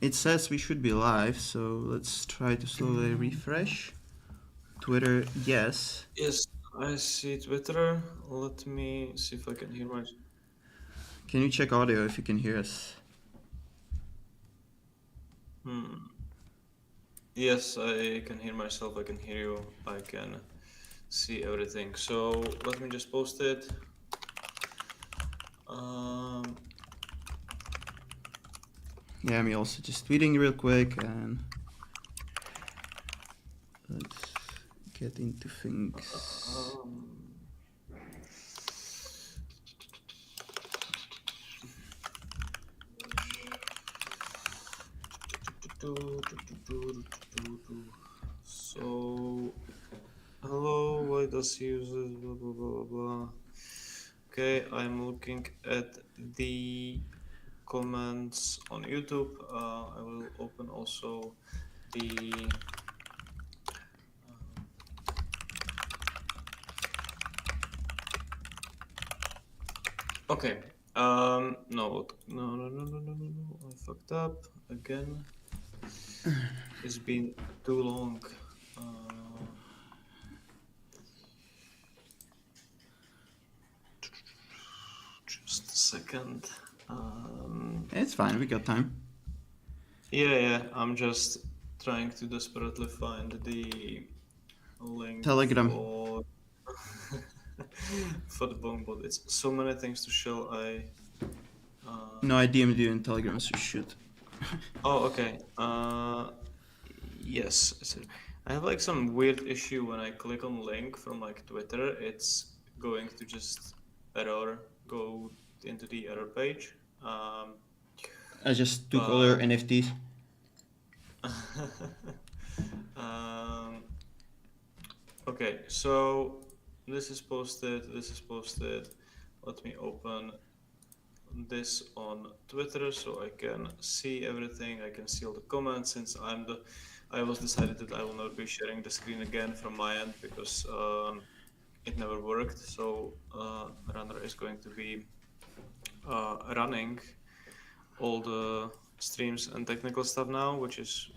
It says we should be live, so let's try to slowly refresh. Twitter, yes. Yes, I see Twitter. Let me see if I can hear myself. Can you check audio if you can hear us? Yes, I can hear myself. I can hear you. I can see everything. So let me just post it. Yeah, me also just tweeting real quick and let's get into things. So, hello, why does he use this? Blah blah blah blah. Okay, I'm looking at the comments on YouTube. I will open also the okay. No, I fucked up again. It's been too long. Just a second. It's fine, we got time. Yeah. I'm just trying to desperately find the link Telegram. for for the BonkBot. It's so many things to show. No, I DM'd you in Telegram, so you should. Oh, okay. Yes. I have like some weird issue when I click on link from like Twitter. It's going to just go into the error page. I just took all your NFTs. Okay, so this is posted. Let me open this on Twitter so I can see everything. I can see all the comments since I was decided that I will not be sharing the screen again from my end because it never worked. So Runner is going to be running all the streams and technical stuff now, which is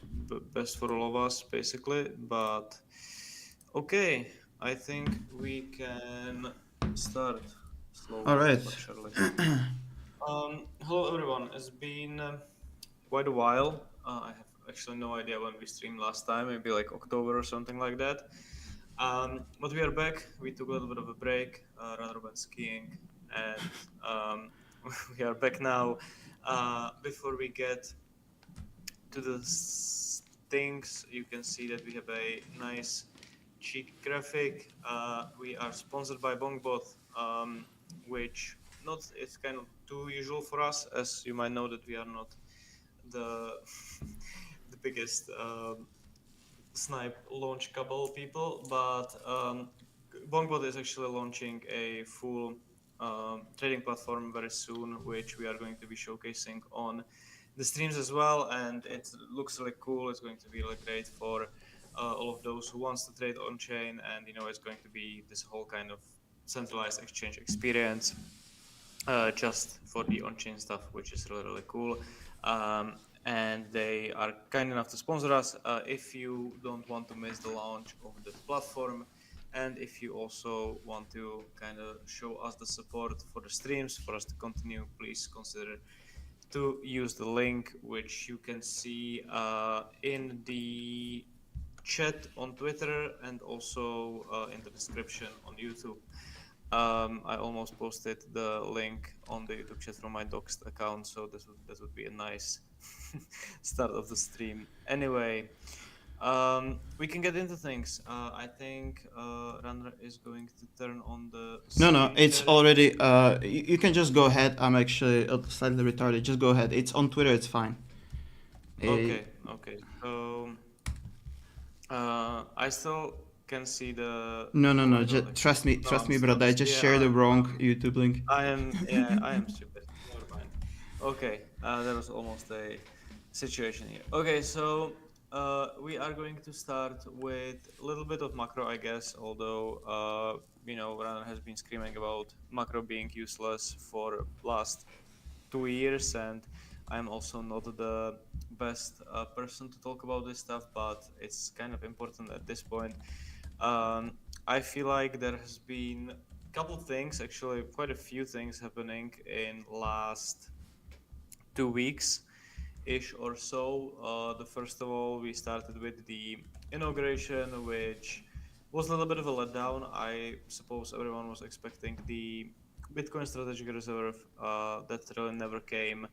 best for all of us basically. But okay, I think we can start slowly All right. but surely. Hello everyone. It's been quite a while. I have actually no idea when we streamed last time. Maybe like October or something like that. But we are back. We took a little bit of a break. Runner went skiing, and we are back now. Before we get to the things, you can see that we have a nice cheeky graphic. We are sponsored by BonkBot, which not it's kind of too usual for us, as you might know that we are not the the biggest snipe launch couple people, but BonkBot is actually launching a full trading platform very soon, which we are going to be showcasing on the streams as well, and it looks really cool. It's going to be really great for all of those who wants to trade on chain, and it's going to be this whole kind of centralized exchange experience just for the on-chain stuff, which is really cool. And they are kind enough to sponsor us if you don't want to miss the launch of the platform, and if you also want to kind of show us the support for the streams for us to continue, please consider to use the link which you can see in the chat on Twitter and also in the description on YouTube. I almost posted the link on the YouTube chat from my doxed account, so that would be a nice start of the stream. Anyway, we can get into things. I think Runner is going to turn on the No, screen it's sharing. already. You can just go ahead. I'm actually slightly retarded. Just go ahead. It's on Twitter. It's fine. Okay. So I still can see the. No. Oh, I don't Just trust me, No, I'm brother. I just yeah, shared the wrong YouTube link. I am stupid. Never mind. Okay, that was almost a situation here. Okay, so we are going to start with a little bit of macro, I guess. Although Runner has been screaming about macro being useless for last 2 years, and I'm also not the best person to talk about this stuff, but it's kind of important at this point. I feel like there has been a couple things, actually quite a few things happening in last 2 weeks ish or so. The first of all, we started with the inauguration, which was a little bit of a letdown. I suppose everyone was expecting the Bitcoin Strategic Reserve. That really never came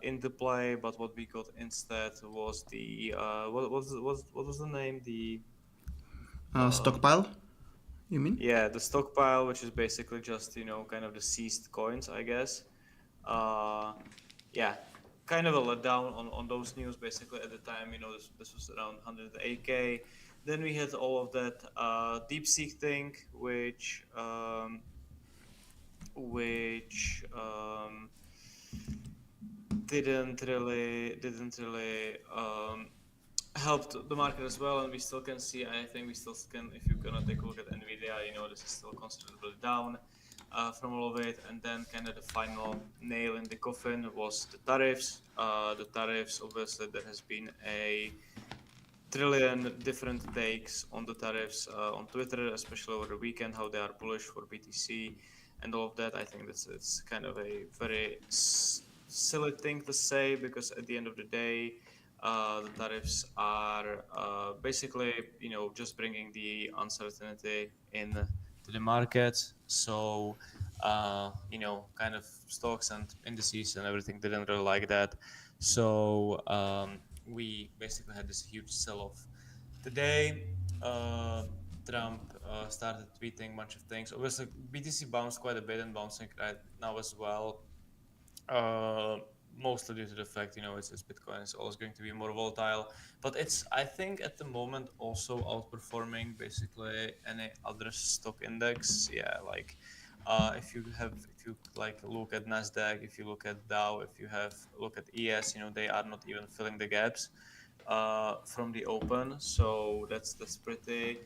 into play. But what we got instead was the what was the name? The um, Stockpile, you mean? yeah, the stockpile, which is basically just kind of the seized coins, I guess. Uh, yeah, kind of a letdown on those news. Basically, at the time, this was around 108K. Then we had all of that DeepSeek thing, which didn't really helped the market as well, and we still can see. I think we still can, if you're gonna take a look at Nvidia, this is still considerably down from all of it. And then kind of the final nail in the coffin was the tariffs. The tariffs, obviously, there has been a trillion different takes on the tariffs on Twitter, especially over the weekend, how they are bullish for BTC and all of that. I think it's kind of a very silly thing to say, because at the end of the day, the tariffs are basically, just bringing the uncertainty in to the markets. So, kind of stocks and indices and everything didn't really like that. So, we basically had this huge sell-off. Today, Trump started tweeting a bunch of things. Obviously, BTC bounced quite a bit and bouncing right now as well. Uh, Mostly due to the fact, it's Bitcoin. It's always going to be more volatile, but it's, I think, at the moment also outperforming basically any other stock index. Yeah, like if you like look at Nasdaq, if you look at Dow, if you have look at ES, they are not even filling the gaps from the open. So that's pretty,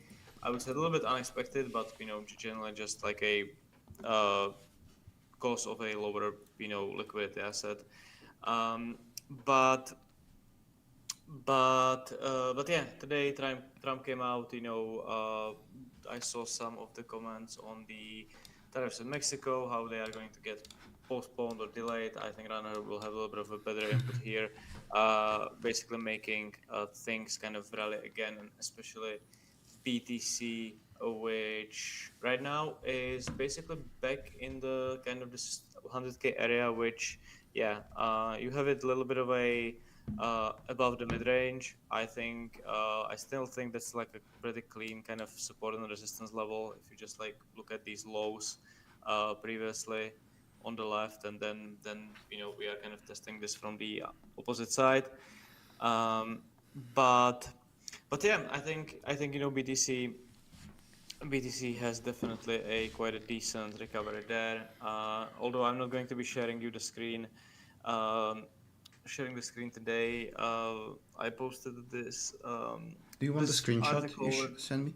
I would say, a little bit unexpected, but generally just like a uh, cause of a lower liquidity asset. Um, but but yeah, today Trump came out. I saw some of the comments on the tariffs in Mexico, how they are going to get postponed or delayed. I think Runner will have a little bit of a better input here, basically making things kind of rally again, and especially BTC, which right now is basically back in the kind of this 100K area, which, yeah, you have it a little bit of a above the mid range. I still think that's like a pretty clean kind of support and resistance level. If you just like look at these lows previously on the left, and then we are kind of testing this from the opposite side. Um, but but yeah, I think BTC has definitely a quite a decent recovery there. Although I'm not going to be sharing you the screen. Um, Sharing the screen today. I posted this Do you want the this screenshot you article. send me?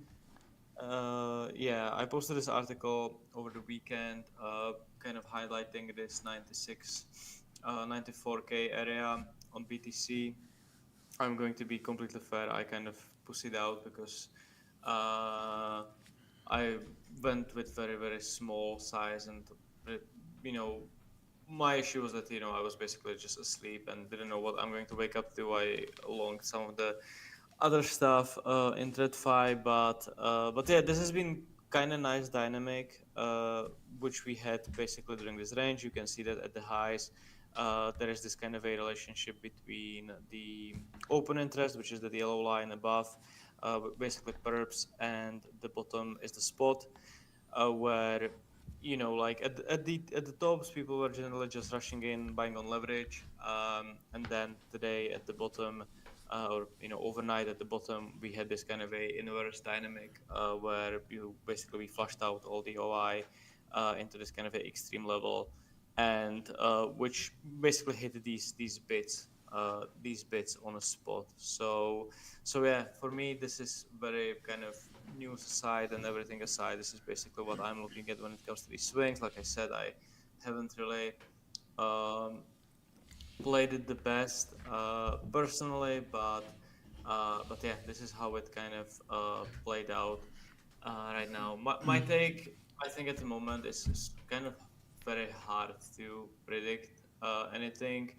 Yeah, I posted this article over the weekend, kind of highlighting this 94K area on BTC. I'm going to be completely fair. I kind of pussied out because uh, I went with very very small size, and you know my issue was that I was basically just asleep and didn't know what I'm going to wake up to. I longed some of the other stuff in TradFi, but yeah, this has been kind of nice dynamic, which we had basically during this range. You can see that at the highs, there is this kind of a relationship between the open interest, which is the yellow line above, basically perps, and the bottom is the spot, where like at the tops, people were generally just rushing in, buying on leverage, and then today at the bottom, or overnight at the bottom, we had this kind of a inverse dynamic, where you basically we flushed out all the OI into this kind of a extreme level, and which basically hit these bits on a spot. So yeah, for me, this is very kind of news aside and everything aside. This is basically what I'm looking at when it comes to these swings. Like I said, I haven't really um, played it the best personally, but yeah, this is how it kind of played out right now. My take, I think at the moment is kind of very hard to predict anything.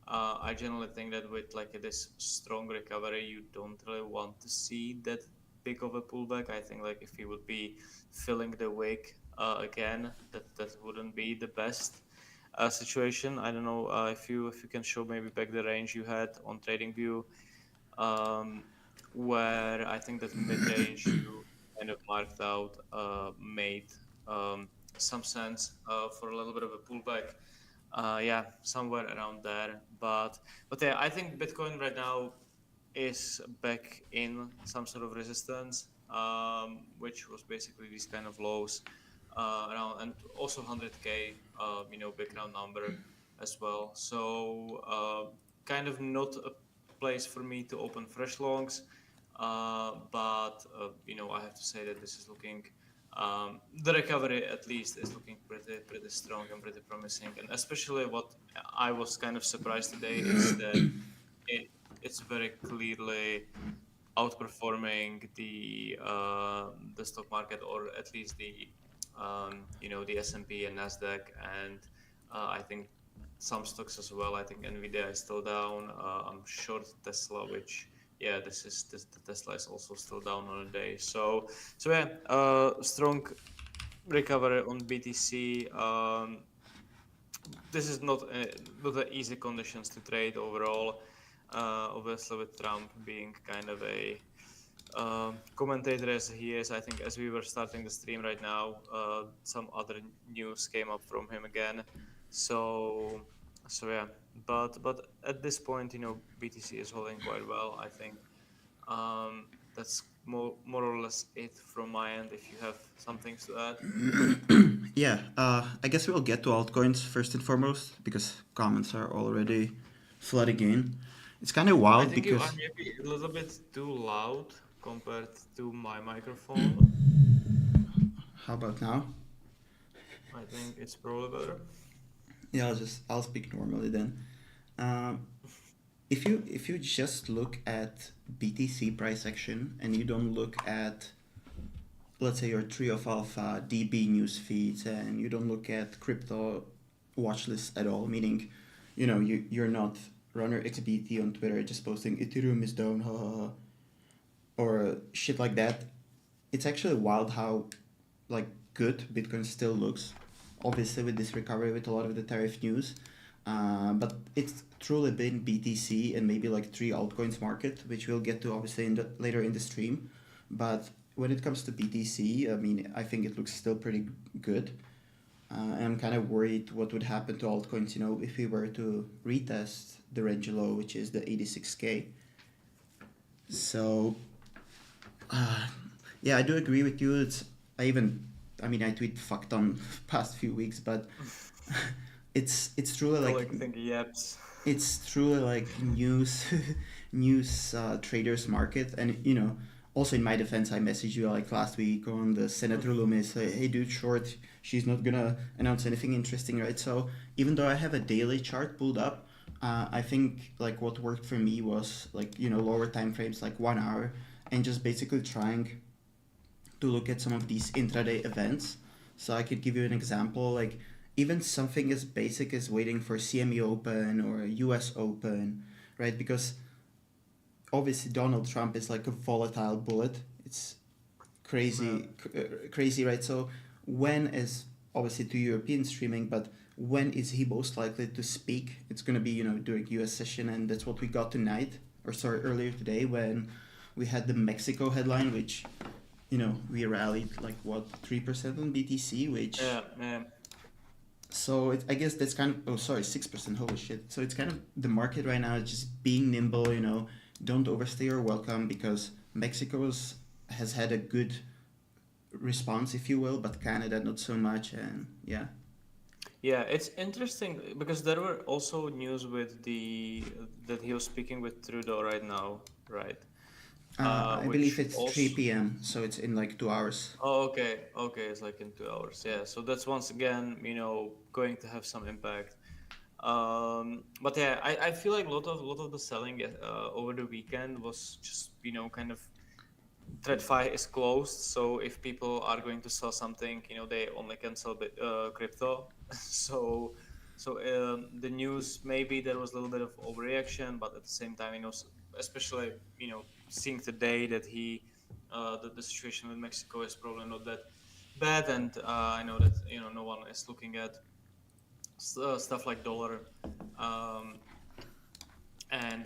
I generally think that with like this strong recovery, you don't really want to see that big of a pullback. I think like if we would be filling the wick again, that wouldn't be the best situation. I don't know if you can show maybe back the range you had on TradingView, um, where I think that mid range you kind of marked out made um, some sense for a little bit of a pullback. Yeah, somewhere around there. But yeah, I think Bitcoin right now is back in some sort of resistance, which was basically these kind of lows around, and also 100k, big round number as well. So kind of not a place for me to open fresh longs, but I have to say that this is looking. The recovery, at least, is looking pretty strong and pretty promising. And especially what I was kind of surprised today is that it, it's very clearly outperforming the stock market, or at least the S&P and Nasdaq, and I think some stocks as well. I think Nvidia is still down. I'm short Tesla, which yeah, the Tesla is also still down on a day. So yeah, strong recovery on BTC. This is not the easy conditions to trade overall. Obviously, with Trump being kind of a commentator as he is, I think as we were starting the stream right now, some other news came up from him again. So yeah, but at this point, BTC is holding quite well. I think that's more or less it from my end. If you have some things to add. Yeah, I guess we'll get to altcoins first and foremost because comments are already flooding in. It's kind of I wild think you are because maybe a little bit too loud compared to my microphone. how about now? I think it's probably better. Yeah, I'll speak normally then. Um, if you just look at BTC price action and you don't look at, let's say, your Tree of Alpha DB news feeds, and you don't look at crypto watch lists at all, meaning you're not RunnerXBT on Twitter just posting Ethereum is down, ha ha ha, or shit like that. It's actually wild how like good Bitcoin still looks. Obviously, with this recovery, with a lot of the tariff news, but it's truly been BTC and maybe like three altcoins market, which we'll get to obviously later in the stream. But when it comes to BTC, I mean, I think it looks still pretty good. And I'm kind of worried what would happen to altcoins, if we were to retest the range low, which is the 86K. So, yeah, I do agree with you. I tweet fucked on past few weeks, but it's truly like Collecting yaps. it's truly like news traders market. And also in my defense, I messaged you like last week on the Senator Loomis, hey dude, short, she's not gonna announce anything interesting, right? So even though I have a daily chart pulled up, I think like what worked for me was like lower time frames, like 1 hour, and just basically trying to look at some of these intraday events. So I could give you an example, like even something as basic as waiting for CME Open or US Open, right? Because obviously Donald Trump is like a volatile bullet. It's crazy, crazy, right? So when is obviously to European streaming, but when is he most likely to speak? It's gonna be during US session, and that's what we got tonight, or sorry, earlier today when we had the Mexico headline, which we rallied like what 3% on BTC, which Yeah. so I guess that's kind of 6%. Holy shit! So it's kind of the market right now is just being nimble. Don't overstay your welcome because Mexico's has had a good response, if you will, but Canada not so much, and yeah. Yeah, it's interesting because there were also news with that he was speaking with Trudeau right now, right? I believe Which it's also 3 p.m., so it's in like 2 hours. okay, it's like in 2 hours. Yeah, so that's once again, going to have some impact. But yeah, I feel like a lot of the selling over the weekend was just kind of TradFi is closed, so if people are going to sell something, they only can sell crypto. so the news, maybe there was a little bit of overreaction, but at the same time, especially seeing today that the situation with Mexico is probably not that bad, and I know that no one is looking at stuff like dollar. Um, and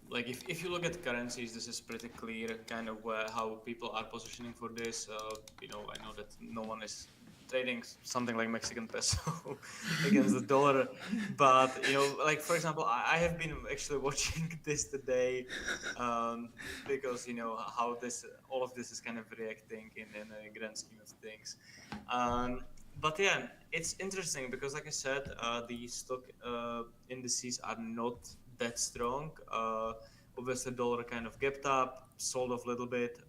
like if you look at currencies, this is pretty clear kind of how people are positioning for this. I know that no one is trading something like Mexican peso against the dollar, but like for example, I have been actually watching this today, because how this all of this is kind of reacting in a grand scheme of things. um, but yeah, it's interesting because, like I said, the stock indices are not that strong. Obviously, dollar kind of gapped up, sold off a little bit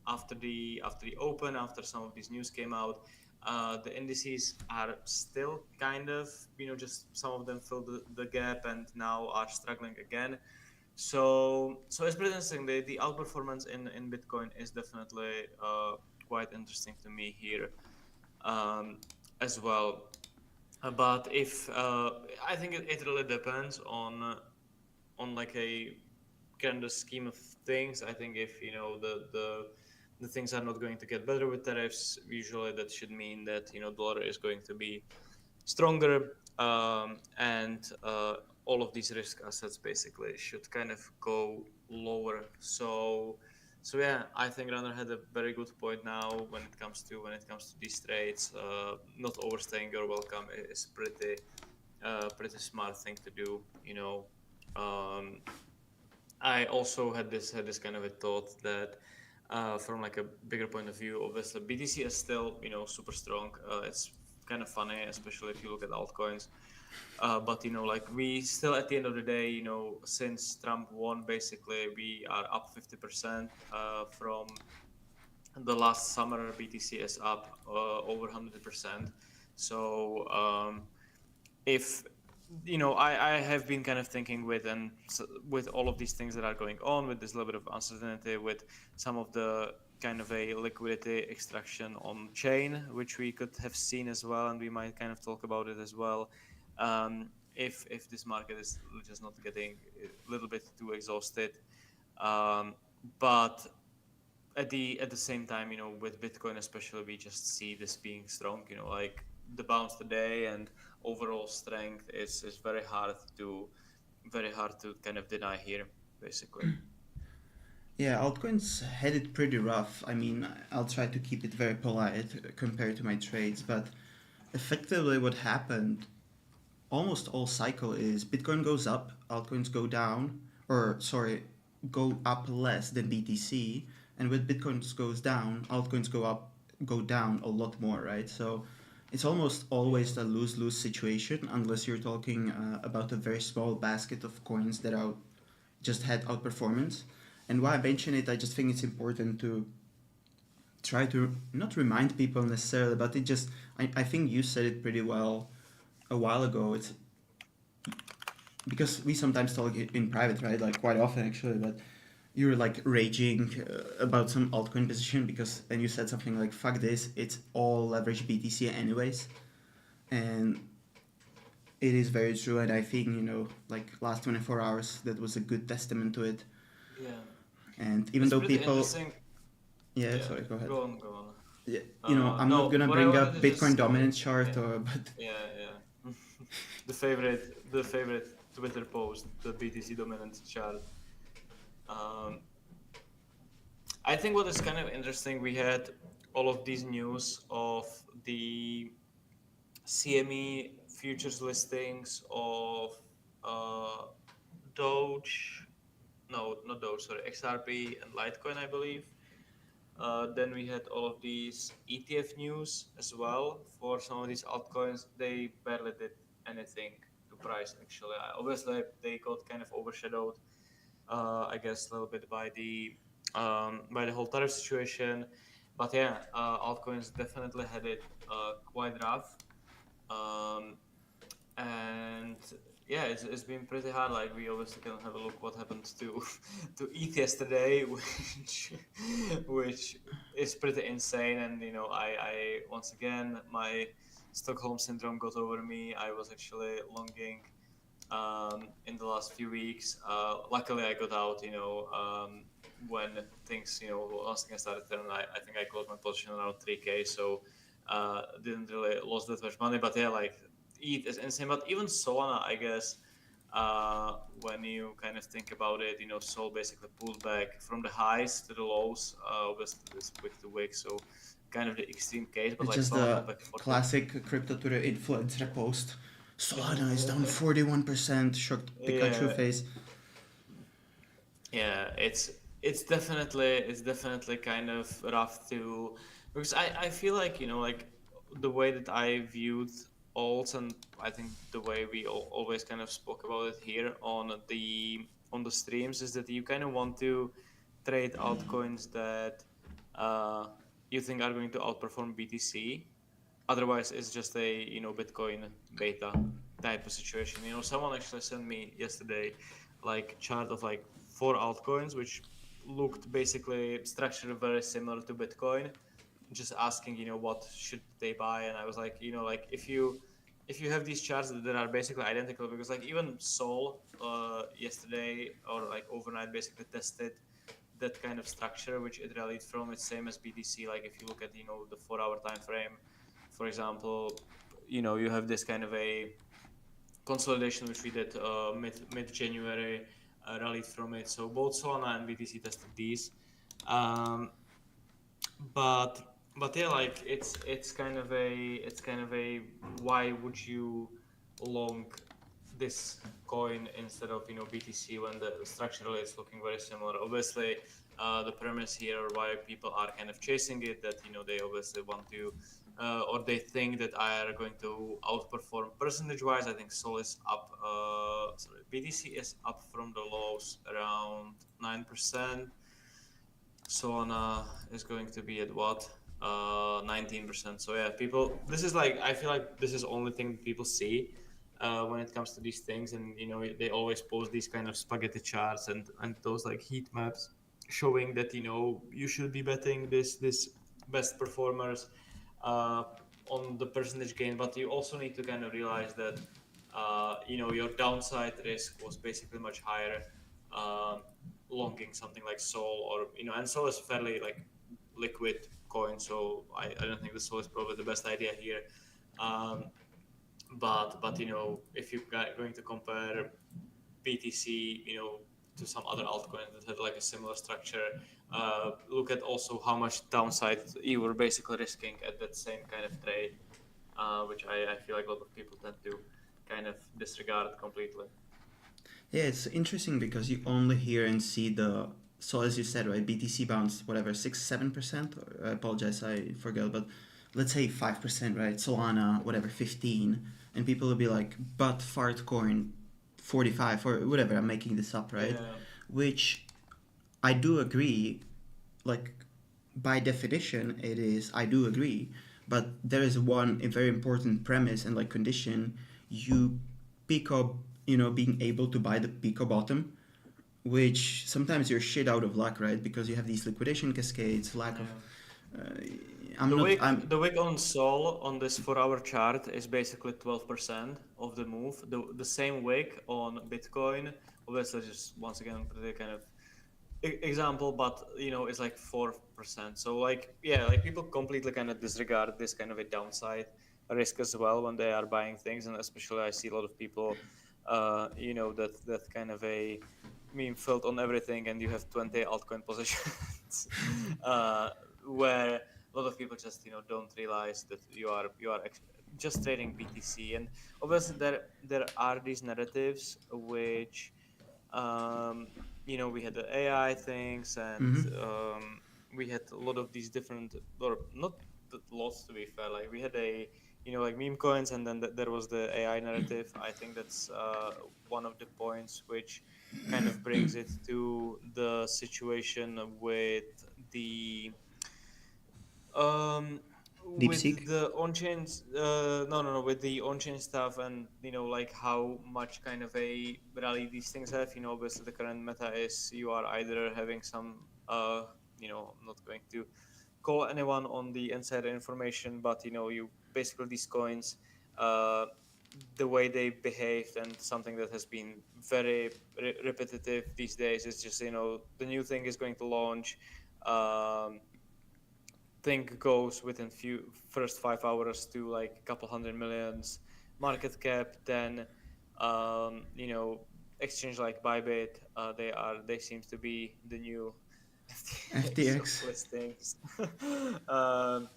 after the open, after some of these news came out. The indices are still kind of, just some of them filled the gap and now are struggling again. So it's pretty interesting. The outperformance in Bitcoin is definitely quite interesting to me here, um, as well. But if I think it really depends on like a kind of scheme of things. I think if the things are not going to get better with tariffs, usually that should mean that dollar is going to be stronger, and all of these risk assets basically should kind of go lower. So yeah, I think Runner had a very good point now when it comes to these trades. Not overstaying your welcome is pretty smart thing to do. Um, I also had this kind of a thought that, from like a bigger point of view, obviously BTC is still super strong. It's kind of funny, especially if you look at altcoins. But like we still, at the end of the day, since Trump won, basically we are up 50% from the last summer. BTC is up over 100%. So if I have been kind of thinking with all of these things that are going on, with this little bit of uncertainty, with some of the kind of a liquidity extraction on chain, which we could have seen as well, and we might kind of talk about it as well. If this market is just not getting a little bit too exhausted, um, but at the same time, with Bitcoin especially, we just see this being strong. Like the bounce today and overall strength is very hard to kind of deny here, basically. Yeah, altcoins had it pretty rough. I mean, I'll try to keep it very polite compared to my trades, but effectively what happened almost all cycle is Bitcoin goes up, altcoins go down, or sorry, go up less than BTC, and when Bitcoin goes down, altcoins go down a lot more, right? So it's almost always a lose-lose situation unless you're talking about a very small basket of coins that are just had outperformance. And why I mention it, I just think it's important to try to not remind people necessarily, but it just I think you said it pretty well a while ago. It's because we sometimes talk in private, right? Like quite often actually, but you're like raging about some altcoin position because and you said something like fuck this, it's all leverage BTC anyways, and it is very true. And I think like last 24 hours that was a good testament to it. Yeah, And even it's though pretty people, interesting. yeah, Yeah, sorry, go ahead. go on. Yeah, I'm not No, gonna what I bring wanted up to Bitcoin just say, dominance chart yeah, or but yeah. The favorite Twitter post, the BTC dominance chart. Um, I think what is kind of interesting, we had all of these news of the CME futures listings of uh, Doge, no, not Doge, sorry, XRP and Litecoin, I believe. Then we had all of these ETF news as well for some of these altcoins. They barely did anything to price, actually. Obviously, they got kind of overshadowed, I guess, a little bit by the whole tariff situation. But yeah, altcoins definitely had it quite rough. Um, and yeah, it's been pretty hard. Like we obviously can have a look what happened to to ETH yesterday, which is pretty insane. And I once again my Stockholm syndrome got over me. I was actually longing in the last few weeks. Luckily, I got out. When things once again started turning, I think I closed my position around 3K. So didn't really lost that much money. But yeah, like ETH is insane. But even Solana, I guess, when you kind of think about it, Sol basically pulled back from the highs to the lows. Obviously, this wick to wick, so kind of the extreme case. But It's like just Solana the pulled back 40. classic crypto Twitter influencer post. Solana is down Yeah, 41%. Shocked Pikachu yeah, face. yeah. It's definitely kind of rough to because I feel like like the way that I viewed alts, and I think the way we always kind of spoke about it here on the streams is that you kind of want to trade altcoins that uh, you think are going to outperform BTC. Otherwise, it's just a Bitcoin beta type of situation. Someone actually sent me yesterday like chart of like four altcoins, which looked basically structured very similar to Bitcoin. Just asking, what should they buy, and I was like, like if you have these charts that are basically identical, because like even Sol yesterday or like overnight basically tested that kind of structure which it rallied from. It's same as BTC. Like if you look at the 4 hour time frame, for example, you have this kind of a consolidation which we did mid January, rallied from it. So both Solana and BTC tested these. Um, but yeah, like it's kind of a why would you long this coin instead of BTC when the structurally it's looking very similar. Obviously, the premise here why people are kind of chasing it, that they obviously want to or they think that I are going to outperform percentage wise. I think Sol is up. Sorry, BTC is up from the lows around 9%. Solana is going to be at what? 19%. So yeah, people. This is like I feel like this is only thing people see when it comes to these things, and they always post these kind of spaghetti charts and those like heat maps showing that you should be betting this best performers uh, on the percentage gain, but you also need to kind of realize that your downside risk was basically much higher. Um, Longing something like Sol, or and Sol is fairly like liquid coin, so I don't think the Sol is probably the best idea here. Um, but if you're going to compare BTC, to some other altcoins that had like a similar structure, look at also how much downside you were basically risking at that same kind of trade, which I feel like a lot of people tend to kind of disregard completely. Yeah, it's interesting because you only hear and see the. So as you said, right, BTC bounced whatever 6-7%. I apologize, I forgot, but let's say 5%, right? Solana, whatever, 15, and people will be like, but Fartcoin, 45 or whatever. I'm making this up, right? Yeah. Which I do agree. Like by definition, it is. I do agree, but there is one a very important premise and like condition. You pick up, being able to buy the Pico bottom, which sometimes you're shit out of luck, right? Because you have these liquidation cascades, lack of. Yeah. Uh, The I'm not. wick, I'm. the wick on Sol on this 4 hour chart is basically 12% of the move. The same wick on Bitcoin, obviously, just once again, pretty kind of example, but it's like 4%. So like, yeah, like people completely kind of disregard this kind of a downside risk as well when they are buying things, and especially I see a lot of people, that kind of a meme filled on everything, and you have 20 altcoin positions, uh, where a lot of people just don't realize that you are just trading BTC. And obviously there are these narratives which um, we had the AI things, and Mm-hmm. we had a lot of these different, or not lots to be fair. Like we had a like meme coins, and then there was the AI narrative. I think that's one of the points which kind of brings it to the situation with the um DeepSeek? With the on-chain, no, with the on-chain stuff, and like how much kind of a rally these things have. Obviously the current meta is you are either having some, I'm not going to call anyone on the insider information, but you basically these coins, uh, the way they behaved, and something that has been very repetitive these days is just the new thing is going to launch. Um, Thing goes within few first 5 hours to like a couple hundred millions market cap, then exchange like Bybit, they seem to be the new FTX of FTX. listings. um,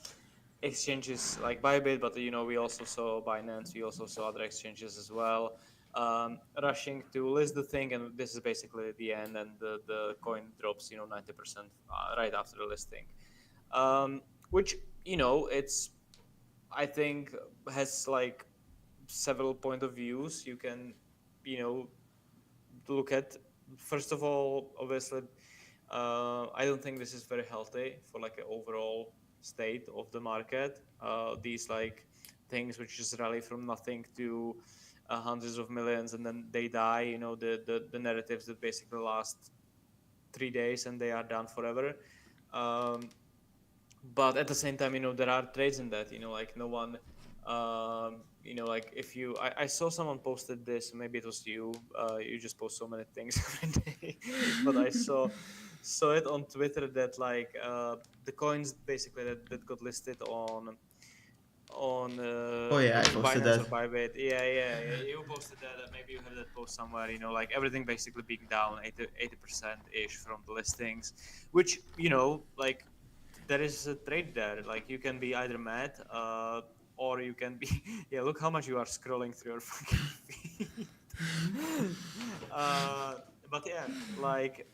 Exchanges like Bybit, but we also saw Binance, we also saw other exchanges as well, rushing to list the thing, and this is basically the end, and the coin drops 90% right after the listing, which it's, I think, has like several point of views you can you know look at. First of all, obviously, I don't think this is very healthy for like an overall state of the market. These like things which just rally from nothing to hundreds of millions and then they die. The narratives that basically last 3 days and they are done forever. Um, but at the same time, there are trades in that. Like no one, like if I saw someone posted this, maybe it was you. You just post so many things every day, but I saw it on Twitter that like the coins basically that got listed Oh yeah, I I think posted Binance or that. Bybit. Yeah. You posted that. Maybe you have that post somewhere. Like everything basically being down 80% ish from the listings, which like there is a trade there. Like you can be either mad, or you can be yeah. Look how much you are scrolling through your fucking feed. uh, but yeah, like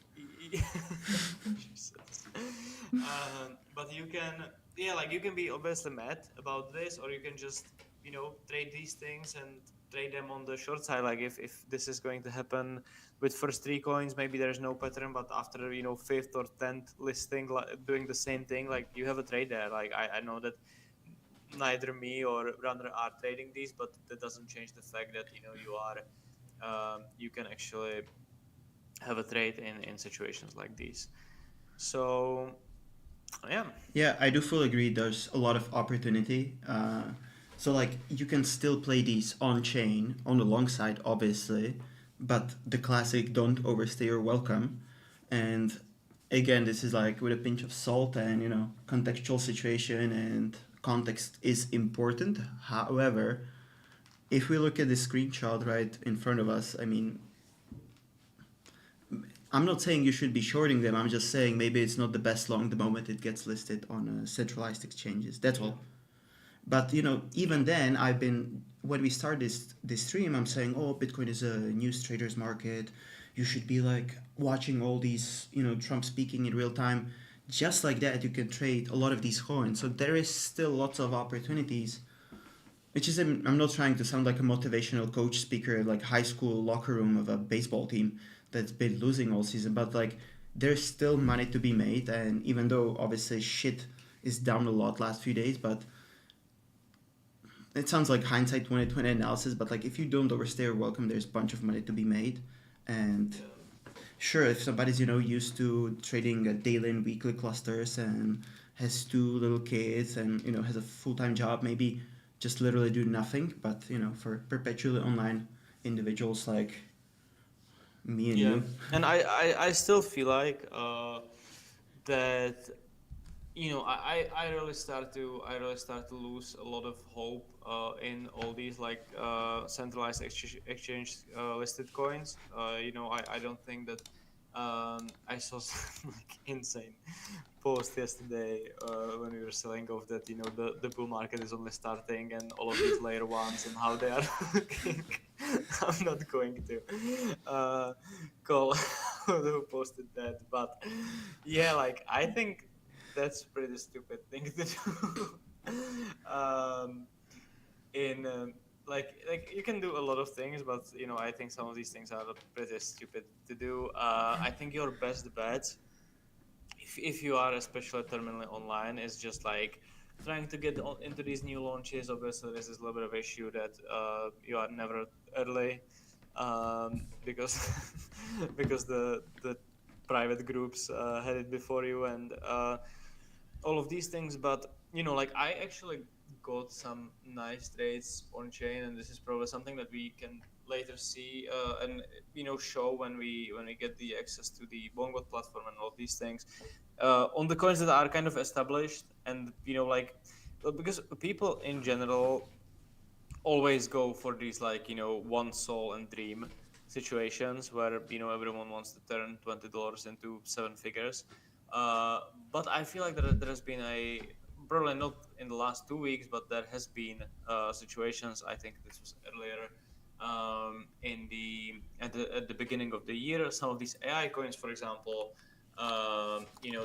Jesus. But you can, yeah, like you can be obviously mad about this, or you can just trade these things and trade them on the short side. Like if this is going to happen with first three coins, maybe there's no pattern, but after fifth or 10th listing doing the same thing, like you have a trade there. Like I know that neither me or Runner are trading these, but that doesn't change the fact that you are you can actually have a trade in situations like these. So yeah. Yeah, I do fully agree. There's a lot of opportunity. So like you can still play these on chain on the long side, obviously, but the classic don't overstay your welcome. And again, this is like with a pinch of salt, and contextual situation and context is important. However, if we look at the screenshot right in front of us, I mean, I'm not saying you should be shorting them. I'm just saying maybe it's not the best long the moment it gets listed on centralized exchanges. That's all. But even then, I've been when we start this stream, I'm saying, oh, Bitcoin is a news traders market. You should be like watching all these, Trump speaking in real time. Just like that, you can trade a lot of these coins. So there is still lots of opportunities. Which is, I'm not trying to sound like a motivational coach speaker, like high school locker room of a baseball team that's been losing all season, but like there's still money to be made. And even though obviously shit is down a lot last few days, but it sounds like hindsight 2020 analysis, but like if you don't overstay your welcome, there's a bunch of money to be made. And sure, if somebody's used to trading daily and weekly clusters and has two little kids and has a full-time job, maybe just literally do nothing. But for perpetually online individuals like me and Yeah, you. and I still feel like that I really start to lose a lot of hope in all these like centralized exchange listed coins. I don't think that I saw some like insane post yesterday when we were selling off that the bull market is only starting and all of these layer ones and how they are looking. I'm not going to call who posted that, but yeah, like I think that's pretty stupid thing to do. In like you can do a lot of things, but I think some of these things are pretty stupid to do. I think your best bet, if you are especially terminally online, is just like trying to get into these new launches, obviously there's this little bit of issue that you are never early, because because the private groups had it before you, and all of these things. But like I actually got some nice trades on chain, and this is probably something that we can later see and show when we get the access to the BonkBot platform and all these things on the coins that are kind of established. And like because people in general always go for these like one soul and dream situations where everyone wants to turn $20 into seven figures. uh, but I feel like there has been a, probably not in the last 2 weeks, but there has been situations. I think this was earlier in the beginning of the year. Some of these AI coins, for example,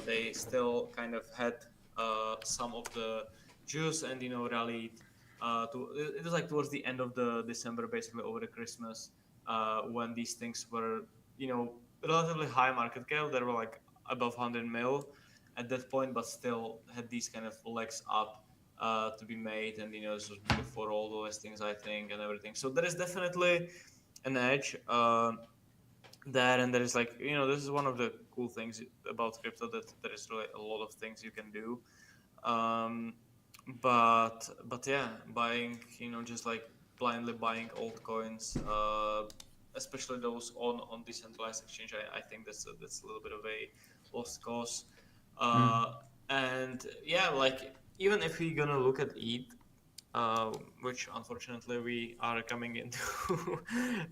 they still kind of had some of the juice, and rallied it was like towards the end of the December, basically over the Christmas, when these things were, relatively high market cap. They were like above 100 mil at that point, but still had these kind of legs up to be made. And this was before all the listings, I think, and everything. So there is definitely an edge there, and there is like this is one of the cool things about crypto, that there is really a lot of things you can do. um, but yeah, buying, just like blindly buying altcoins, especially those on decentralized exchange, I think that's a little bit of a lost cause. Mm. uh, and yeah, like even if we're gonna look at ETH, which unfortunately we are coming into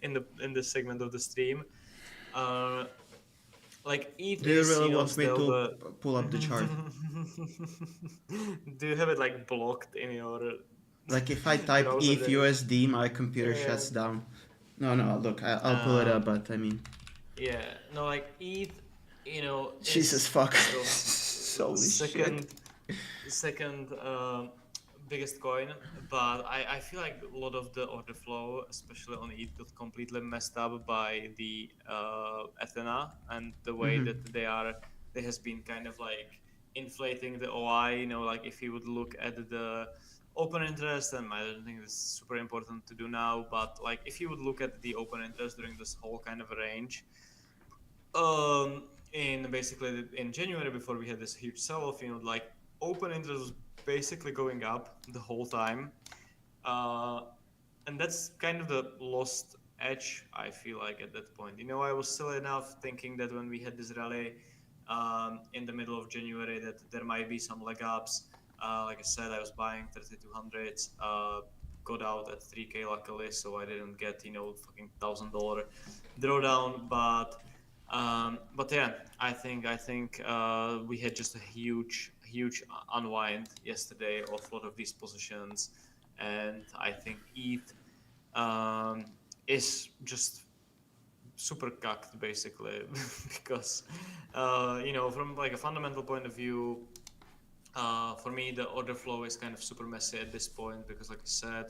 in the segment of the stream, uh, like ETH Do you is really want me still to the. pull up the chart? Do you have it like blocked in your Like if I type browser ETH there? USD, my computer Yeah. shuts down. No, no, look, I'll pull it Um, up, but I mean, yeah. No, like ETH, Jesus is fuck. the Holy shit. second biggest coin. But I feel like a lot of the order flow, especially on ETH, got completely messed up by the Athena, and the way Mm-hmm. that they has been kind of like inflating the OI. Like if you would look at the open interest, and I don't think it's super important to do now, but like if you would look at the open interest during this whole kind of range, in basically in January, before we had this huge sell-off, like open interest was basically going up the whole time. uh, and that's kind of the lost edge, I feel like, at that point. I was silly enough thinking that when we had this rally in the middle of January, that there might be some leg ups. Like I said, I was buying 3200s, got out at 3K luckily, so I didn't get fucking $1,000 drawdown. But yeah, I think we had just a huge unwind yesterday of a lot of these positions, and I think ETH um, is just super cucked basically because from like a fundamental point of view, for me the order flow is kind of super messy at this point, because like I said,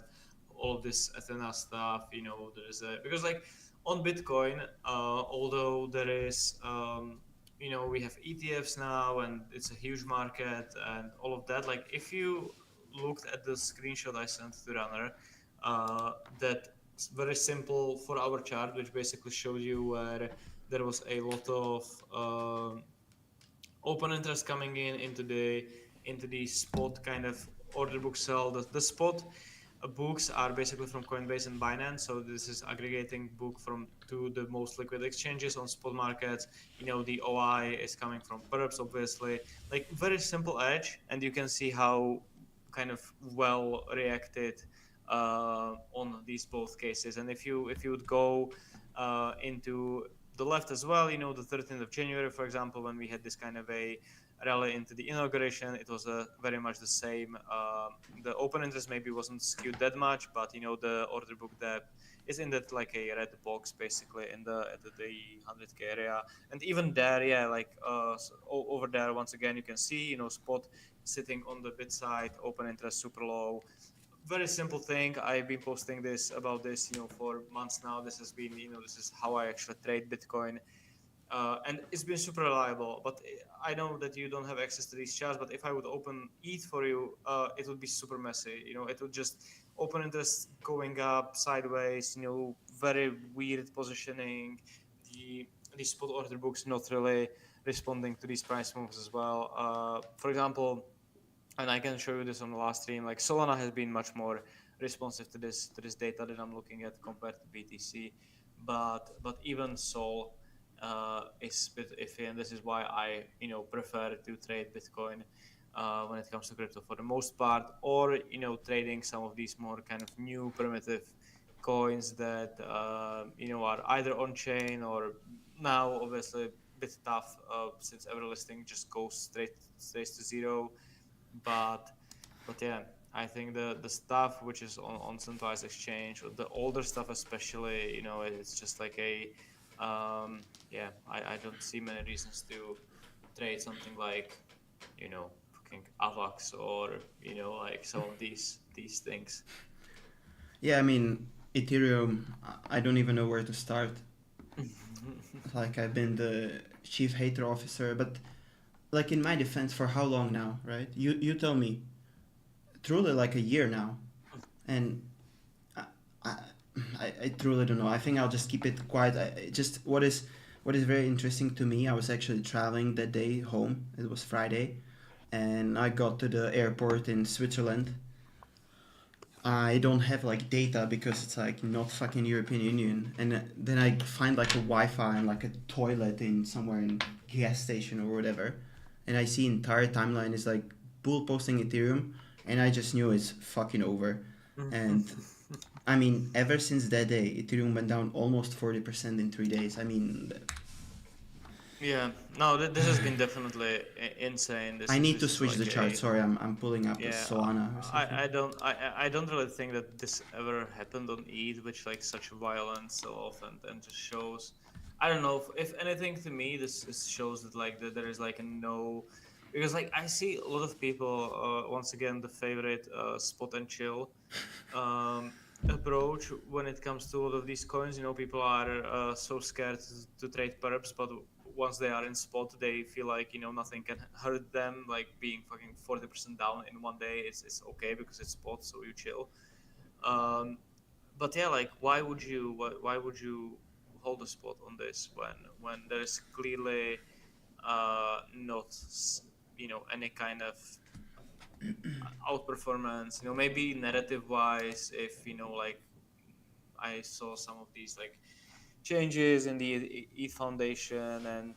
all this Athena stuff, there is a, because like on Bitcoin, although there is we have ETFs now, and it's a huge market and all of that. Like if you looked at the screenshot I sent to Runner, that very simple for our chart, which basically showed you where there was a lot of open interest coming into the spot kind of order book sell. The spot books are basically from Coinbase and Binance, so this is aggregating book from two the most liquid exchanges on spot markets. The OI is coming from perps, obviously, like very simple edge, and you can see how kind of well reacted on these both cases. And if you would go into the left as well, the 13th of January, for example, when we had this kind of a rally into the inauguration, it was very much the same. The open interest maybe wasn't skewed that much, but the order book depth is in that like a red box basically in the 100K area. And even there, yeah, like over there, once again, you can see spot sitting on the bid side, open interest super low. Very simple thing. I've been posting this about this, for months now. This has been, this is how I actually trade Bitcoin. and it's been super reliable. But I know that you don't have access to these charts. But if I would open ETH for you, it would be super messy. It would just open interest going up sideways. Very weird positioning. The spot order books not really responding to these price moves as well. For example, and I can show you this on the last stream. Like Solana has been much more responsive to this data that I'm looking at compared to BTC, but even Sol is a bit iffy, and this is why I prefer to trade Bitcoin when it comes to crypto for the most part, or trading some of these more kind of new primitive coins that are either on chain or now obviously a bit tough since every listing just goes straight to zero. But yeah, I think the stuff which is on centralized exchange, or the older stuff especially, it's just like yeah, I don't see many reasons to trade something like fucking Avax, or like some of these things. Yeah, I mean, Ethereum, I don't even know where to start. Like, I've been the chief hater officer, but like in my defense, for how long now, right? You tell me. Truly, like a year now, and I, I, I truly don't know. I think I'll just keep it quiet. Just what is very interesting to me. I was actually traveling that day home. It was Friday, and I got to the airport in Switzerland. I don't have like data because it's like not fucking European Union, and then I find like a Wi-Fi and like a toilet in somewhere in gas station or whatever, and I see entire timeline is like bull posting Ethereum, and I just knew it's fucking over, and I mean ever since that day Ethereum went down almost 40% in 3 days. I mean, Yeah, no, this has been definitely insane. I need to This is switch the like chart. Sorry, I'm pulling up the yeah. Solana or something. I don't really think that this ever happened on ETH, which like such a violent sell-off, and just shows. I don't know if anything, to me this shows that like that there is like a no, because like I see a lot of people once again the favorite spot and chill um, approach when it comes to a lot of these coins. People are so scared to trade perps, but once they are in spot, they feel like nothing can hurt them. Like being fucking 40% down in one day is okay because it's spot, so you chill. Um, but yeah, like why would you hold a spot on this when there is clearly not any kind of outperformance, maybe narrative wise, if like I saw some of these like changes in the ETH Foundation, and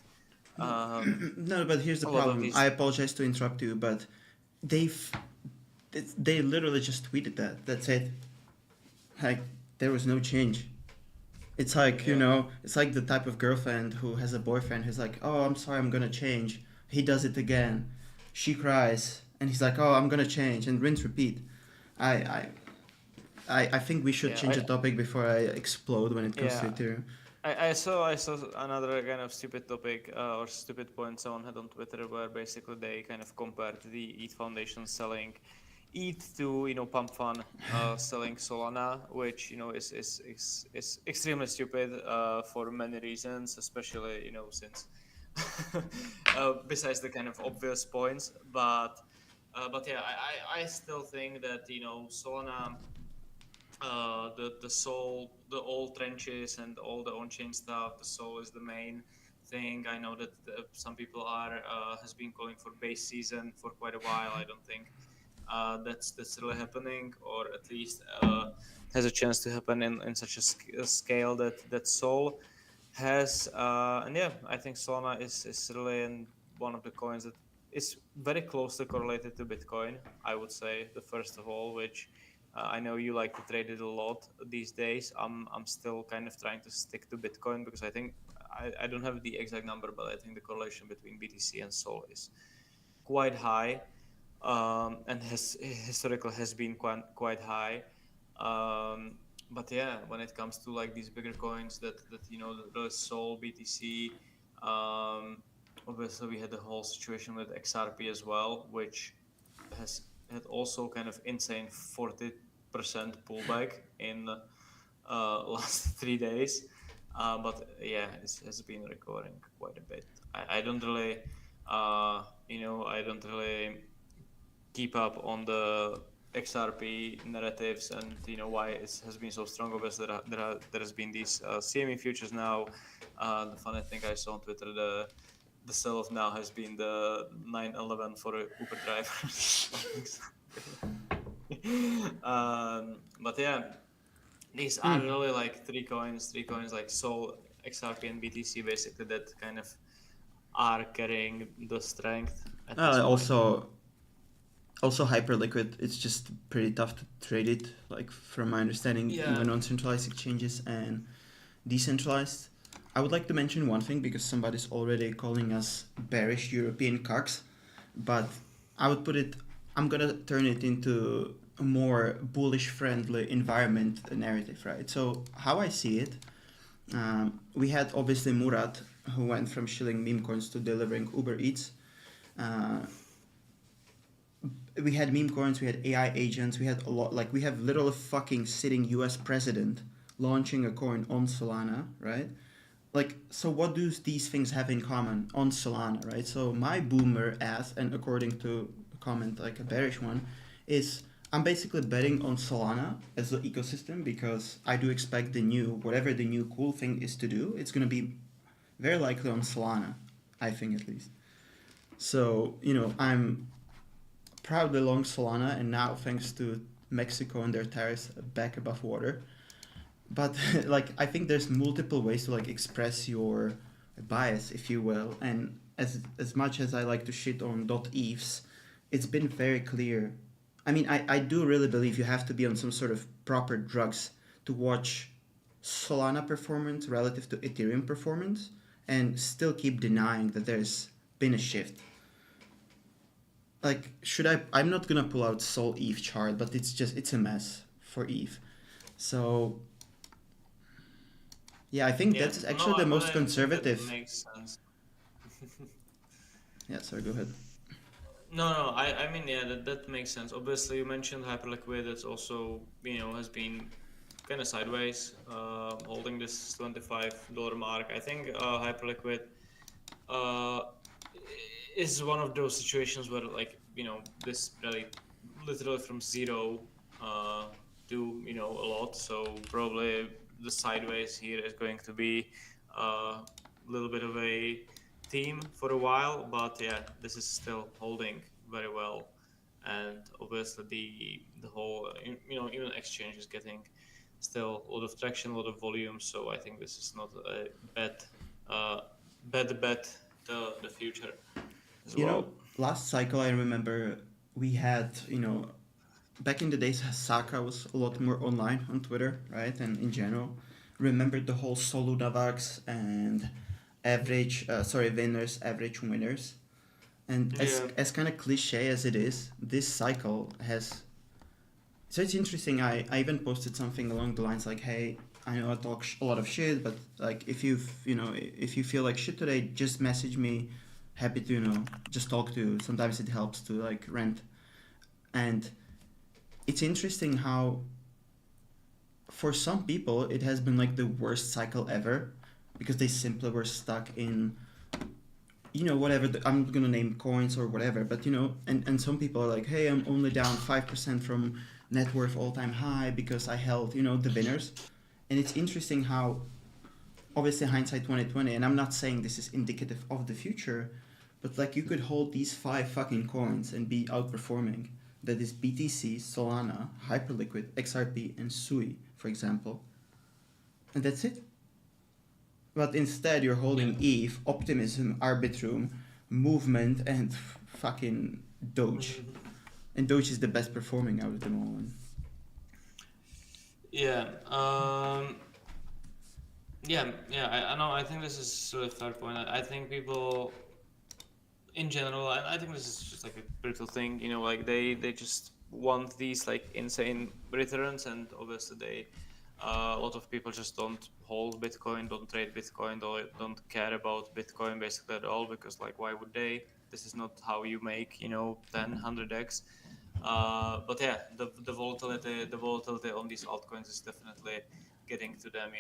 No, but here's the a lot of problem. these. I apologize to interrupt you, but they've they literally just tweeted that. That's it. Like there was no change. It's like, Yeah, it's like the type of girlfriend who has a boyfriend who's like, "Oh, I'm sorry, I'm gonna change." He does it again. She cries, and he's like, "Oh, I'm gonna change," and rinse repeat. I I I think we should yeah, change the topic before I explode when it comes to yeah. Ethereum. I saw another kind of stupid topic or stupid point someone had on Twitter, where basically they kind of compared the ETH Foundation selling ETH to Pump Fun selling Solana, which is extremely stupid for many reasons, especially since besides the kind of obvious points, but yeah, I still think that Solana, the soul, the old trenches and all the on-chain stuff, the soul is the main thing. I know that some people are has been calling for base season for quite a while. I don't think that's really happening, or at least has a chance to happen in such a scale that soul has. And yeah, I think Solana is really one of the coins that is very closely correlated to Bitcoin. I would say the first of all, which I know you like to trade it a lot these days. I'm still kind of trying to stick to Bitcoin because I think I don't have the exact number, but I think the correlation between BTC and Sol is quite high, and has historically has been quite high. Um, but yeah, when it comes to like these bigger coins that the Sol, BTC, um, obviously we had the whole situation with XRP as well, which has had also kind of insane 40% pullback in last 3 days. But yeah, it has been recovering quite a bit. I don't really, I don't really keep up on the XRP narratives and why it has been so strong. Obviously, there has been these CME futures now. The funny thing I saw on Twitter, the sell-off now has been the 911 for Uber drivers. But yeah, these are really like three coins like Sol, XRP, and BTC basically that kind of are carrying the strength at this point. Also hyperliquid, it's just pretty tough to trade it, like from my understanding, Yeah. even on centralized exchanges and decentralized. I would like to mention one thing because somebody's already calling us bearish European cucks, but I would put it, I'm gonna turn it into a more bullish friendly environment narrative, right? So how I see it, we had obviously Murat, who went from shilling meme coins to delivering Uber Eats. We had meme coins, we had AI agents, we had a lot, like we have literally fucking sitting US president launching a coin on Solana, right? Like, so what do these things have in common on Solana, right? So my boomer ass, and according to a comment, like a bearish one, is I'm basically betting on Solana as the ecosystem because I do expect whatever the new cool thing is to do, it's going to be very likely on Solana, I think at least. So, I'm proudly long Solana, and now thanks to Mexico and their tariffs back above water. But like I think there's multiple ways to like express your bias, if you will. And as much as I like to shit on .ETHs, it's been very clear. I mean, I do really believe you have to be on some sort of proper drugs to watch Solana performance relative to Ethereum performance and still keep denying that there's been a shift. Like, I'm not gonna pull out Sol ETH chart, but it's a mess for ETH. So yeah, I think that's actually the most I think that conservative. makes sense. Yeah, sorry, go ahead. No, I mean, yeah, that makes sense. Obviously, you mentioned Hyperliquid. That's also, has been kind of sideways, holding this $25 mark. I think Hyperliquid uh, is one of those situations where, like, this really literally from zero to, a lot. So probably the sideways here is going to be a little bit of a theme for a while, but yeah, this is still holding very well. And obviously the whole, even exchange is getting still a lot of traction, a lot of volume. So I think this is not a uh, bad bet the future as well. Last cycle I remember we had, back in the days Saka was a lot more online on Twitter, right? And in general, remember the whole solo Davax and winners, average winners. And Yeah. as kind of cliche as it is, this cycle has. So it's interesting. I even posted something along the lines like, "Hey, I know I talk a lot of shit, but like if you feel like shit today, just message me. Happy to just talk to you. Sometimes it helps to like rant." And it's interesting how for some people it has been like the worst cycle ever because they simply were stuck in whatever I'm gonna name coins or whatever, but and some people are like, hey, I'm only down 5% from net worth all-time high because I held the winners. And it's interesting how obviously hindsight 2020, and I'm not saying this is indicative of the future, but like you could hold these 5 fucking coins and be outperforming. That is BTC, Solana, Hyperliquid, XRP, and Sui, for example, and that's it. But instead, you're holding ETH, Optimism, Arbitrum, Movement, and fucking Doge. And Doge is the best performing out of them all. Yeah. I know. I think this is a fair point. I think people, in general, I think this is just like a brutal thing. Like they just want these like insane returns, and obviously a lot of people just don't hold Bitcoin, don't trade Bitcoin, don't care about Bitcoin basically at all because like why would they? This is not how you make 10, 100x. But yeah, the volatility on these altcoins is definitely getting to them,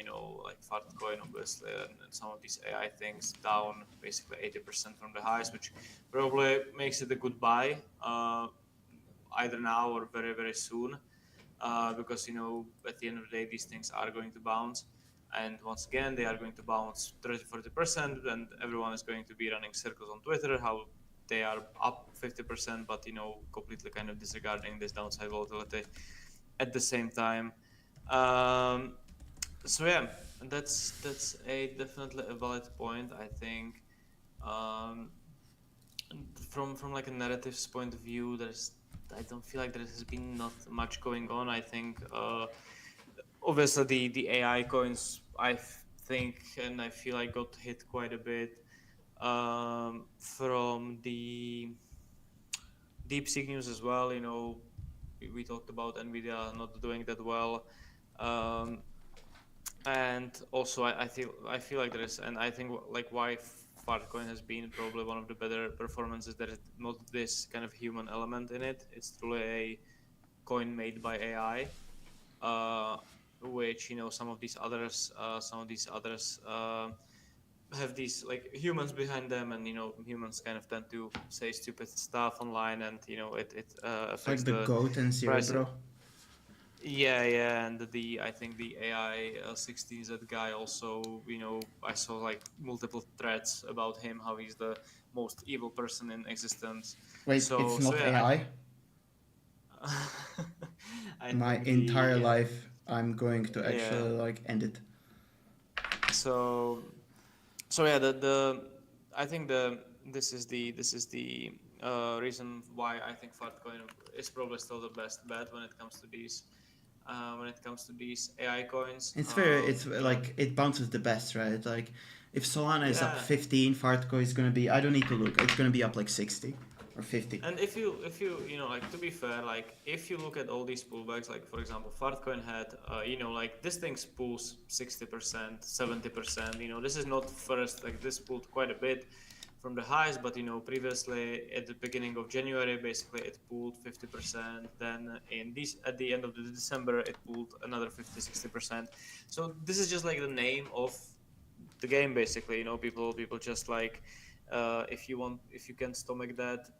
like Fartcoin, obviously, and some of these AI things down basically 80% from the highs, which probably makes it a good buy, either now or very, very soon, because, at the end of the day, these things are going to bounce. And once again, they are going to bounce 30-40%, and everyone is going to be running circles on Twitter, how they are up 50%, but, completely kind of disregarding this downside volatility at the same time. So yeah, that's definitely a valid point, I think. From like a narratives point of view, I don't feel like there has been not much going on. I think obviously the AI coins, I think, and I feel like got hit quite a bit from the DeepSeek news as well. We talked about Nvidia not doing that well, um, and also I feel like there is, and I think like why Fartcoin has been probably one of the better performances. There is not this kind of human element in it. It's truly a coin made by AI, which some of these others, have these like humans behind them, and humans kind of tend to say stupid stuff online, and it It's like affects the the goat and zero, price. bro. Yeah, and I think the AI 16Z guy also, I saw like multiple threads about him, how he's the most evil person in existence. Wait, it's So not yeah, AI. I My think entire life, I'm going to yeah. actually like end it. So yeah, the I think this is the reason why I think Fartcoin is probably still the best bet when it comes to these AI coins. It's like it bounces the best, right? Like if Solana is up Yeah, 15, Fartco is gonna be. I don't need to look. It's gonna be up like 60 or 50. and if you like, to be fair, like if you look at all these pullbacks, like for example, Fartcoin had like this thing pulls 60%, 70%. This is not first, like this pulled quite a bit from the highs, but previously at the beginning of January, basically it pulled 50%. Then at the end of the December, it pulled another 50-60%. So this is just like the name of the game, basically. People just like, if you can stomach that,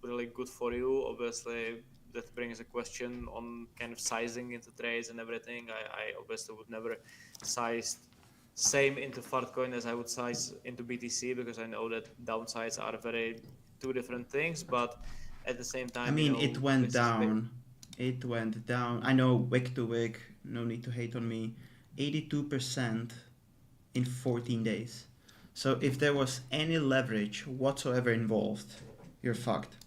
really good for you. Obviously, that brings a question on kind of sizing into trades and everything. I obviously would never size same into Fartcoin as I would size into BTC, because I know that downsides are very two different things. But at the same I time, mean, it went this is down. It went down. I know wick to wick. No need to hate on me. 82% in 14 days. So if there was any leverage whatsoever involved, you're fucked.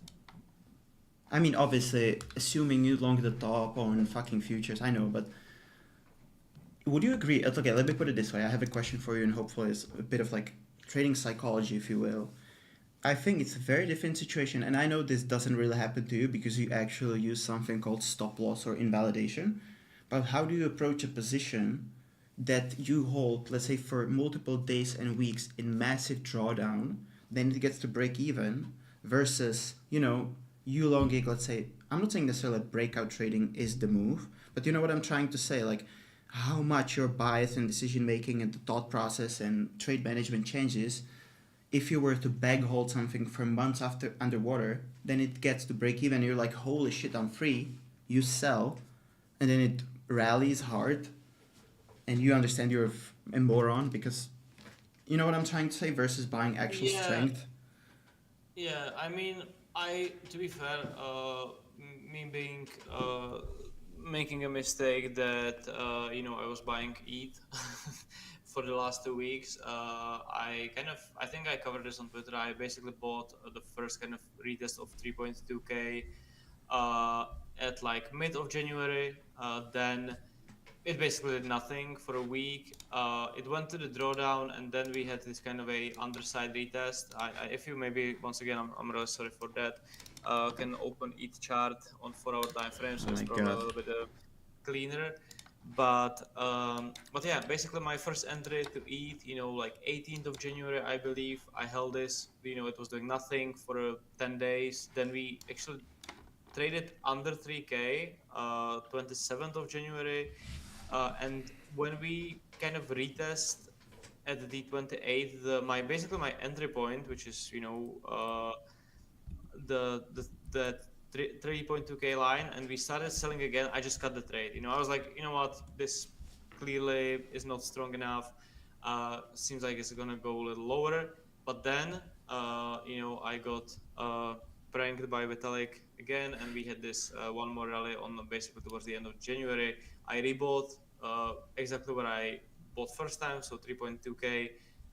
I mean, obviously, assuming you long the top on fucking futures, I know, but would you agree? Okay, let me put it this way. I have a question for you, and hopefully it's a bit of like trading psychology, if you will. I think it's a very different situation, and I know this doesn't really happen to you because you actually use something called stop loss or invalidation. But how do you approach a position that you hold, let's say, for multiple days and weeks in massive drawdown, then it gets to break even, versus, you longing, let's say, I'm not saying necessarily breakout trading is the move, but you know what I'm trying to say, like how much your bias and decision making and the thought process and trade management changes if you were to bag hold something for months after underwater, then it gets to break even. You're like, holy shit, I'm free. You sell, and then it rallies hard, and you understand you're a moron because you know what I'm trying to say. Versus buying actual yeah. strength. Yeah, I mean, to be fair, me being making a mistake that I was buying ETH for the last 2 weeks. I think I covered this on Twitter. I basically bought the first kind of retest of 3.2k uh, at like mid of January. Then it basically did nothing for a week. It went to the drawdown, and then we had this kind of a underside retest. If you maybe once again, I'm really sorry for that. Can open each chart on 4-hour time frame, so Oh it's my probably a god. little bit cleaner. But yeah, basically my first entry to ETH, like 18th of January, I believe I held this. It was doing nothing for 10 days. Then we actually traded under 3k, 27th of January. And when we kind of retest at the 28th, basically my entry point, which is the 3.2k line, and we started selling again. I just cut the trade. I was like, you know what, this clearly is not strong enough. Seems like it's gonna go a little lower. But then, I got pranked by Vitalik again, and we had this one more rally on basically towards the end of January. I rebought exactly what I bought first time, so 3.2k,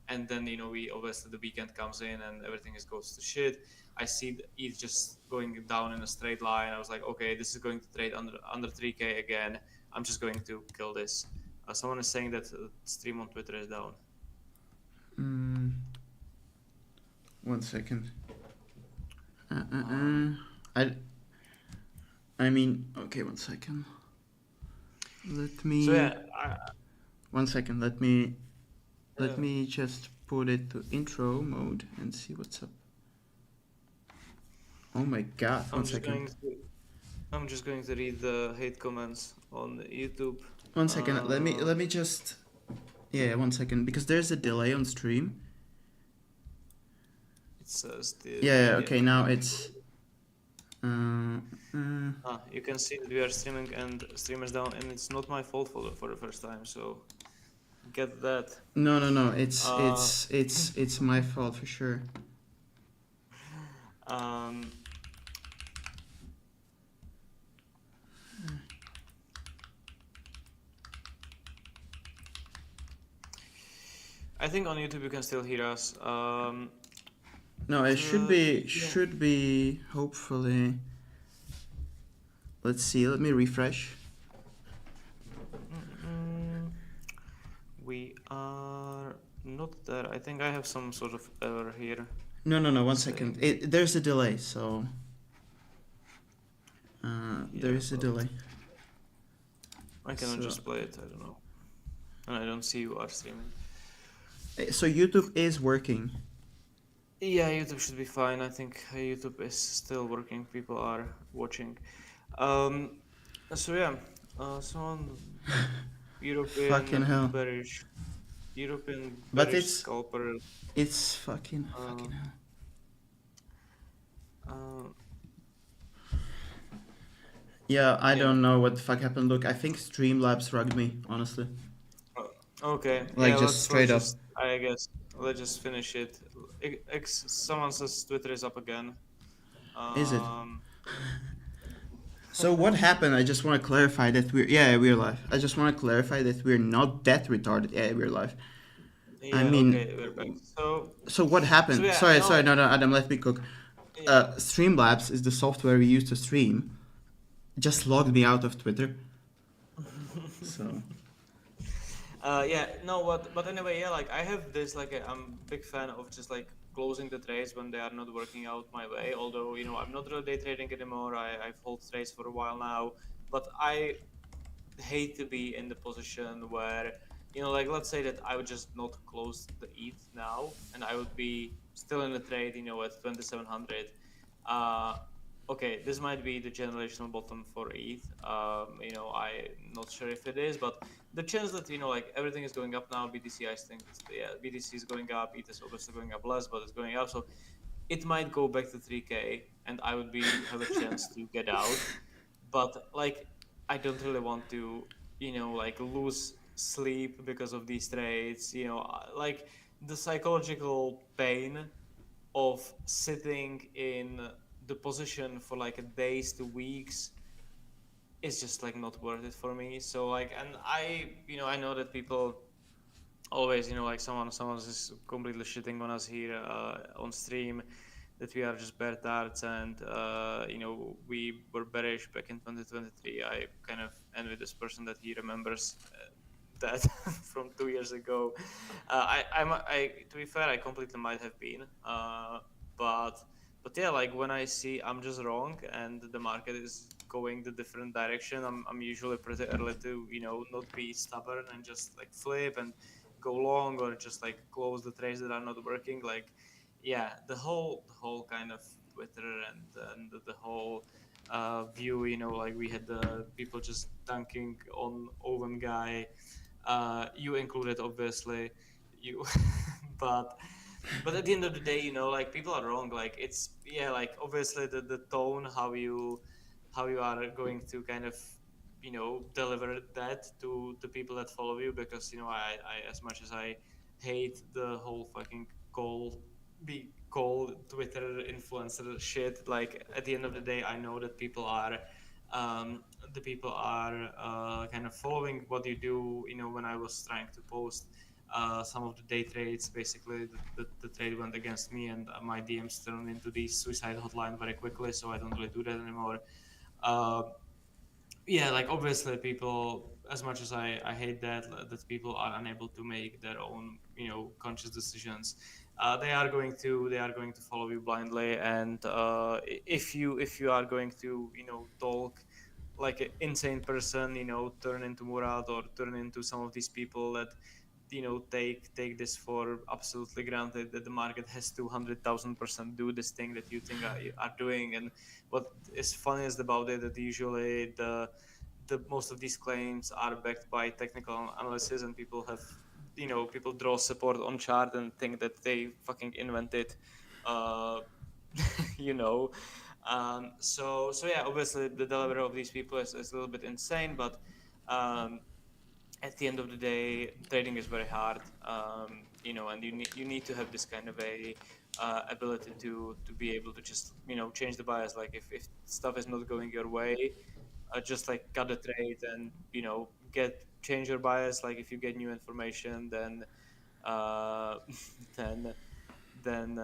and then we obviously the weekend comes in and everything goes to shit. I see ETH just going down in a straight line. I was like, okay, this is going to trade under 3k again. I'm just going to kill this. Someone is saying that stream on Twitter is down. 1 second. I mean, okay, 1 second. Let me. So yeah. 1 second. Let me just put it to intro mode and see what's up. Oh my god! 1 second. I'm just going to read the hate comments on YouTube. 1 second. Let me just. Yeah, 1 second, because there's a delay on stream. It says the. Yeah. Okay. Now it's. You can see that we are streaming and streamers down, and it's not my fault for the first time. So get that. No. It's my fault for sure. I think on YouTube you can still hear us. No, it should be hopefully. Let's see. Let me refresh. We are not there. I think I have some sort of error here. No. 1 second. There's a delay, so. There is a delay. I cannot just play it. I don't know, and I don't see you are streaming. So YouTube is working. Yeah, YouTube should be fine. I think YouTube is still working. People are watching. So yeah, someone European fucking hell. bearish, European but bearish it's scalper. It's fucking hell. Yeah, I don't know what the fuck happened. Look, I think Streamlabs rugged me, honestly. Okay. Like, yeah, just straight up. I guess let's just finish it. Someone says Twitter is up again. Is it? So what happened? I just want to clarify that we're live. I just want to clarify that we're not that retarded. Yeah, we're live. Yeah, I mean, okay, we're back. So what happened? Sorry, no, Adam, let me cook. Yeah. Streamlabs is the software we use to stream. Just logged me out of Twitter. So. But anyway, yeah, like I have this, like I'm a big fan of just like closing the trades when they are not working out my way. Although, I'm not really day trading anymore. I've held trades for a while now, but I hate to be in the position where, like let's say that I would just not close the ETH now and I would be still in the trade, at 2,700. Okay, this might be the generational bottom for ETH. I'm not sure if it is, but the chance that like everything is going up now, BTC, I think BTC is going up, ETH is obviously going up less, but it's going up, so it might go back to 3k, and I would have a chance to get out. But like, I don't really want to, like lose sleep because of these trades. Like the psychological pain of sitting in the position for like days to weeks is just like not worth it for me. So like, and I know that people always, like someone is completely shitting on us here on stream, that we are just bear tarts and we were bearish back in 2023. I kind of envy this person that he remembers that from 2 years ago. To be fair, I completely might have been, but yeah, like when I see I'm just wrong and the market is going the different direction, I'm usually pretty early to not be stubborn and just like flip and go long or just like close the trades that are not working. Like, yeah, the whole kind of Twitter and the whole view, like we had the people just dunking on Owen guy. You included, obviously, you, but at the end of the day, like people are wrong. Like it's yeah, like obviously the tone, how you are going to kind of deliver that to the people that follow you, because I as much as I hate the whole fucking be called Twitter influencer shit, like at the end of the day I know that people are the people are kind of following what you do. When I was trying to post some of the day trades, basically the trade went against me, and my DMs turned into the suicide hotline very quickly, so I don't really do that anymore. uh, yeah, like obviously people, as much as I hate that people are unable to make their own conscious decisions, they are going to follow you blindly. And if you are going to talk like an insane person, turn into Murat or turn into some of these people that take this for absolutely granted, that the market has 200,000% do this thing that you think are doing. And what is funniest about it, that usually the most of these claims are backed by technical analysis, and people have people draw support on chart and think that they fucking invented uh you know so yeah, obviously the delivery of these people is a little bit insane, but um at the end of the day, trading is very hard, and you need to have this kind of a ability to be able to just change the bias. Like if stuff is not going your way, just like cut the trade and get change your bias. Like if you get new information, then uh, then then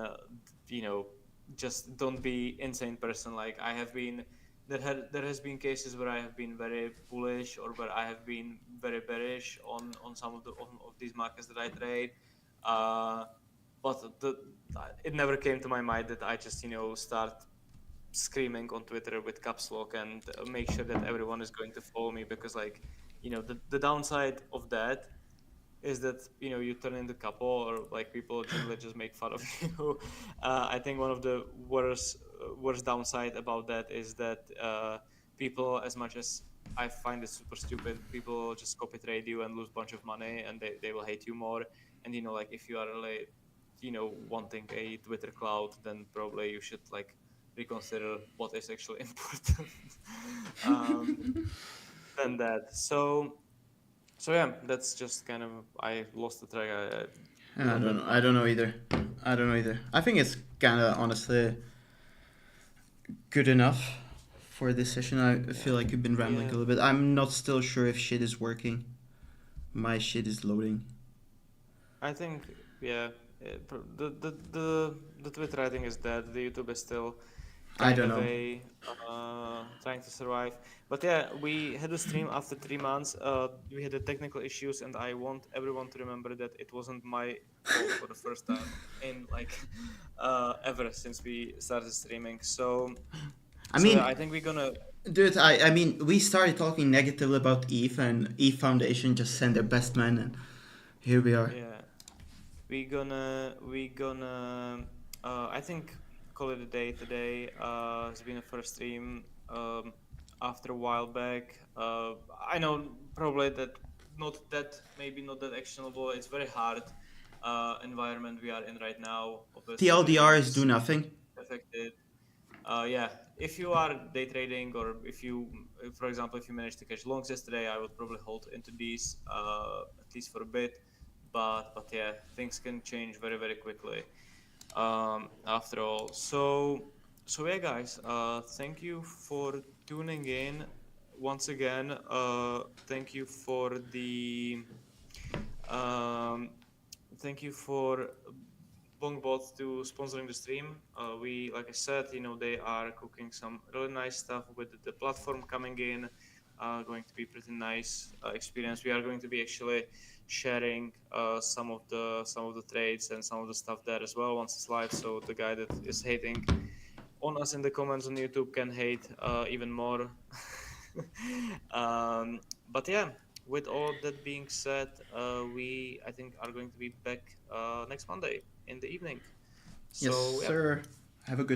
you know just don't be insane person. Like I have been, there has been cases where I have been very bullish or where I have been very bearish on some of of these markets that I trade. uh, but it never came to my mind that I just start screaming on Twitter with caps lock and make sure that everyone is going to follow me, because like the downside of that is that you turn into couple, or like people generally just make fun of you. I think one of the worst downside about that is that people, as much as I find it super stupid, people just copy trade you and lose a bunch of money, and they will hate you more. And like if you are really wanting a Twitter cloud, then probably you should like reconsider what is actually important um, than that. So yeah, that's just kind of, I lost the track. A I little don't bit. know. I don't know either. I don't know either. I think it's kind of honestly good enough for this session. I Yeah, feel like you've been rambling a yeah. little bit. I'm not still sure if shit is working. My shit is loading. I think yeah. The Twitter, I think, is dead. The YouTube is still I kind don't of know. a trying to survive. But yeah, we had a stream after 3 months. We had the technical issues, and I want everyone to remember that it wasn't my fault for the first time in like ever since we started streaming. So I yeah, I mean, think we're gonna. dude, I mean, we started talking negatively about ETH, and ETH Foundation just sent their best man, and here we are. Yeah, we gonna I think call it a day today. It's been a first stream after a while back. I know probably that maybe not that actionable. It's very hard environment we are in right now. Obviously trading TLDRs do is nothing. affected. Yeah, if you are day trading, or for example, if you manage to catch longs yesterday, I would probably hold into these at least for a bit. But yeah, things can change very very quickly. After all, so yeah, guys. Thank you for tuning in once again. Thank you for the um, thank you for BonkBot to sponsoring the stream. We, like I said, they are cooking some really nice stuff with the platform coming in. Going to be pretty nice experience. We are going to be actually sharing some of the trades and some of the stuff there as well once it's live. So the guy that is hating on us in the comments on YouTube can hate even more. But yeah, with all of that being said, we, I think, are going to be back next Monday in the evening. Yes, So yeah. sir. Have a good